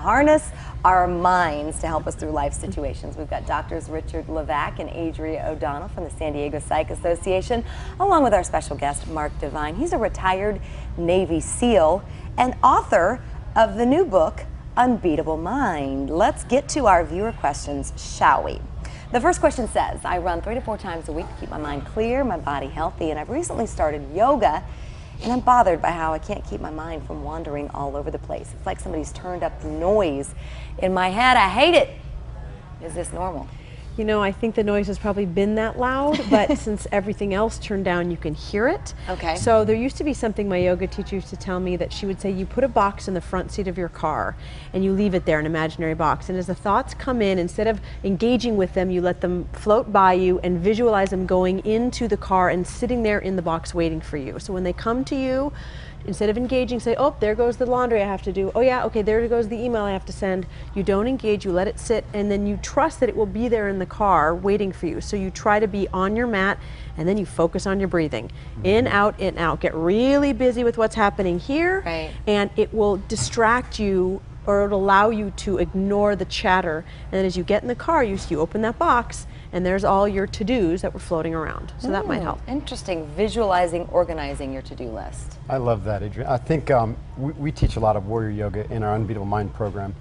Harness our minds to help us through life situations. We've got Doctors Richard Levack and Adria O'Donnell from the San Diego Psych Association, along with our special guest, Mark Devine. He's a retired Navy SEAL and author of the new book, Unbeatable Mind. Let's get to our viewer questions, shall we? The first question says, I run 3 to 4 times a week to keep my mind clear, my body healthy, and I've recently started yoga, and I'm bothered by how I can't keep my mind from wandering all over the place. It's like somebody's turned up the noise in my head. I hate it. Is this normal? You know, I think the noise has probably been that loud, but since everything else turned down, you can hear it. Okay. So there used to be something my yoga teacher used to tell me, that she would say, you put a box in the front seat of your car and you leave it there, an imaginary box. And as the thoughts come in, instead of engaging with them, you let them float by you and visualize them going into the car and sitting there in the box waiting for you. So when they come to you, instead of engaging, say, oh, there goes the laundry I have to do. Oh yeah, okay, there goes the email I have to send. You don't engage, you let it sit, and then you trust that it will be there in the car waiting for you. So you try to be on your mat, and then you focus on your breathing. In, out, in, out. Get really busy with what's happening here, right, and it will distract you, or it'll allow you to ignore the chatter. And then as you get in the car, you open that box, and there's all your to-dos that were floating around. So that might help. Interesting. Visualizing, organizing your to-do list. I love that, Adrian. I think we teach a lot of warrior yoga in our Unbeatable Mind program.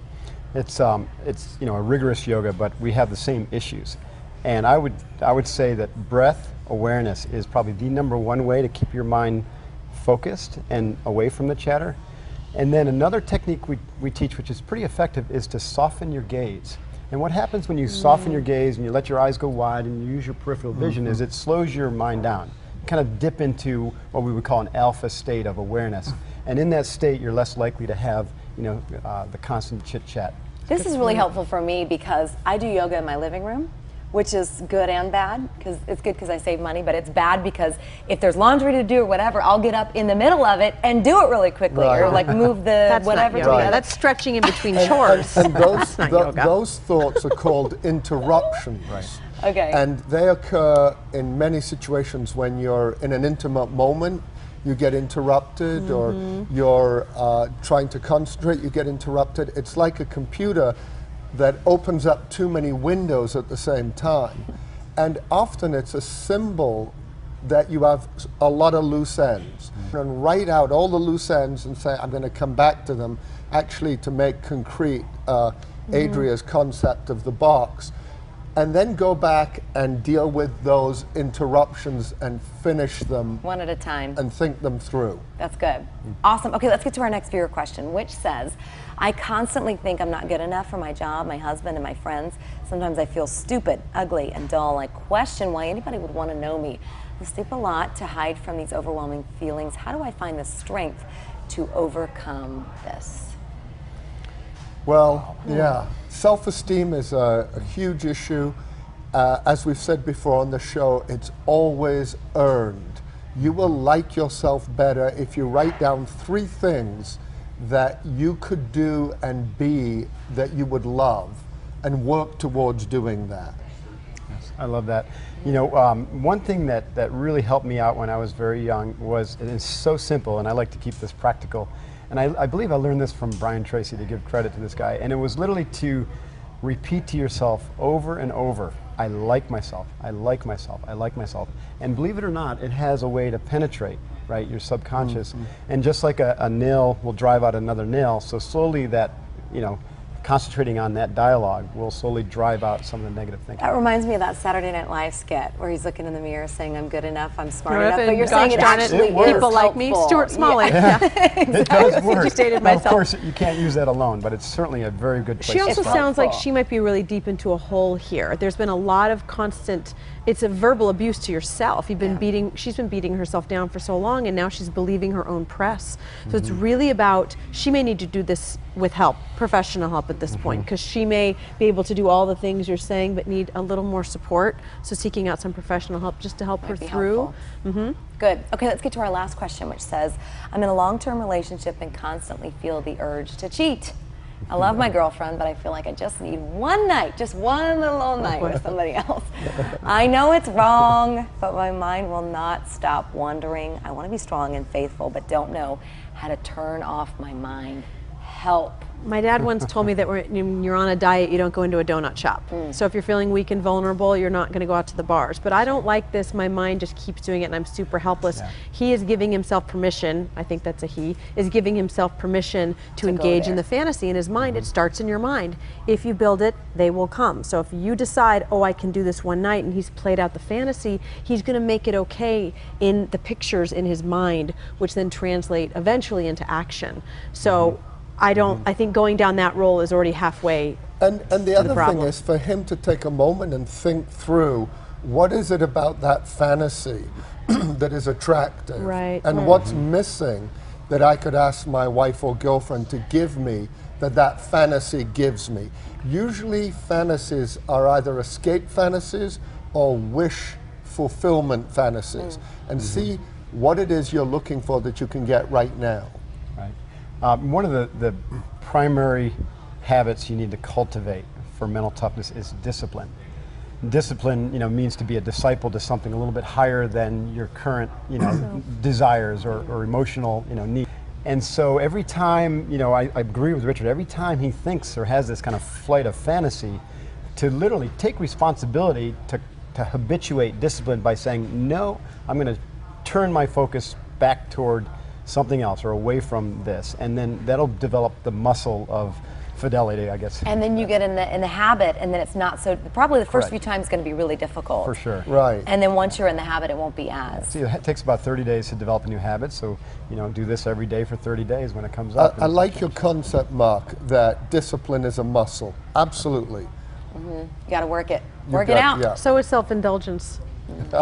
It's you know, a rigorous yoga, but we have the same issues. And I would say that breath awareness is probably the #1 way to keep your mind focused and away from the chatter. And then another technique we teach, which is pretty effective, is to soften your gaze. And what happens when you soften your gaze and you let your eyes go wide and you use your peripheral vision is it slows your mind down. You kind of dip into what we would call an alpha state of awareness. And in that state, you're less likely to have, you know, the constant chit chat. This is really helpful for me because I do yoga in my living room, which is good and bad. Because it's good because I save money, but it's bad because if there's laundry to do or whatever, I'll get up in the middle of it and do it really quickly, or like move the whatever. Yeah, that's stretching in between chores. And those thoughts are called interruptions. Right. Okay. And they occur in many situations when you're in an intimate moment. You get interrupted, or you're trying to concentrate, you get interrupted. It's like a computer that opens up too many windows at the same time. And often it's a symbol that you have a lot of loose ends. And write out all the loose ends and say, I'm going to come back to them, actually to make concrete Adria's concept of the box. And then go back and deal with those interruptions and finish them one at a time and think them through. That's good. Awesome. Okay, let's get to our next viewer question, which says, I constantly think I'm not good enough for my job, my husband, and my friends. Sometimes I feel stupid, ugly, and dull. I question why anybody would want to know me. I sleep a lot to hide from these overwhelming feelings. How do I find the strength to overcome this? Well, yeah, self-esteem is a huge issue. As we've said before on the show, it's always earned. You will like yourself better if you write down 3 things that you could do and be that you would love, and work towards doing that. Yes, I love that. You know, one thing that really helped me out when I was very young was, and it's so simple, and I like to keep this practical, and I believe I learned this from Brian Tracy, to give credit to this guy, and it was literally to repeat to yourself over and over, I like myself, I like myself, I like myself. And believe it or not, it has a way to penetrate, right, your subconscious. And just like a nail will drive out another nail, so slowly that, you know, concentrating on that dialogue will slowly drive out some of the negative thinking. That reminds me of that Saturday Night Live skit where he's looking in the mirror saying, I'm good enough, I'm smart enough, but you're saying it actually is people like me, Stuart Smalley. Yeah. Exactly. It does work. Stated Now, myself. of course, you can't use that alone, but it's certainly a very good place She also to start. sounds like she might be really deep into a hole here. There's been a lot of constant, it's a verbal abuse to yourself. You've been she's been beating herself down for so long, and now she's believing her own press. So it's really about, she may need to do this with help, professional help at this point, because she may be able to do all the things you're saying, but need a little more support. So seeking out some professional help just to help her through. Good. Okay, let's get to our last question, which says, I'm in a long-term relationship and constantly feel the urge to cheat. I love my girlfriend, but I feel like I just need one night, just one little old night with somebody else. I know it's wrong, but my mind will not stop wondering. I want to be strong and faithful, but don't know how to turn off my mind help? My dad once told me that when you're on a diet, you don't go into a donut shop. So if you're feeling weak and vulnerable, you're not going to go out to the bars. But I don't like this. My mind just keeps doing it, and I'm super helpless. Yeah. He is giving himself permission, I think that's a he, is giving himself permission to go engage in there. the fantasy in his mind. It starts in your mind. If you build it, they will come. So if you decide, oh, I can do this one night, and he's played out the fantasy, he's going to make it okay in the pictures in his mind, which then translate eventually into action. So I think going down that role is already halfway. And the other thing problem. is for him to take a moment and think through what is it about that fantasy that is attractive, Right. and what's missing that I could ask my wife or girlfriend to give me that fantasy gives me. Usually fantasies are either escape fantasies or wish fulfillment fantasies, and see what it is you're looking for that you can get right now. Right. One of the primary habits you need to cultivate for mental toughness is discipline. Discipline, means to be a disciple to something a little bit higher than your current, desires or emotional, needs. And so every time, I agree with Richard, every time he thinks or has this kind of flight of fantasy, to literally take responsibility to habituate discipline by saying, no, I'm going to turn my focus back toward something else or away from this, and then that'll develop the muscle of fidelity, I guess. And then you get in the habit, and then it's not so. Probably the first Correct. few times is going to be really difficult. For sure. Right. And then once you're in the habit, it won't be as. See, it takes about 30 days to develop a new habit, so do this every day for 30 days when it comes up. I like your concept, Mark, that discipline is a muscle. Absolutely. You got to work it. You Work it got- out. yeah. So is self-indulgence.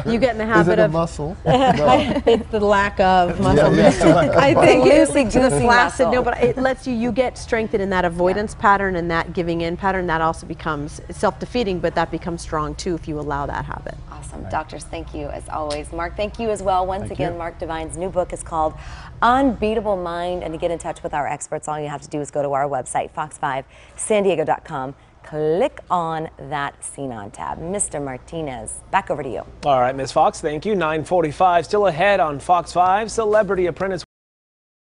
You get in the Is habit it a of muscle? No. it's the lack of muscle. yeah. I think Loosey-goosey the flaccid. muscle. No, but it lets you get strengthened in that avoidance pattern and that giving in pattern. That also becomes self-defeating, but that becomes strong too if you allow that habit. Awesome. Doctors, thank you as always. Mark, thank you as well. Once Thank again, you. Mark Devine's new book is called Unbeatable Mind. And to get in touch with our experts, all you have to do is go to our website, fox5sandiego.com. Click on that Scene On tab. Mr. Martinez, back over to you. All right, Ms. Fox, thank you. 9:45 still ahead on Fox 5. Celebrity Apprentice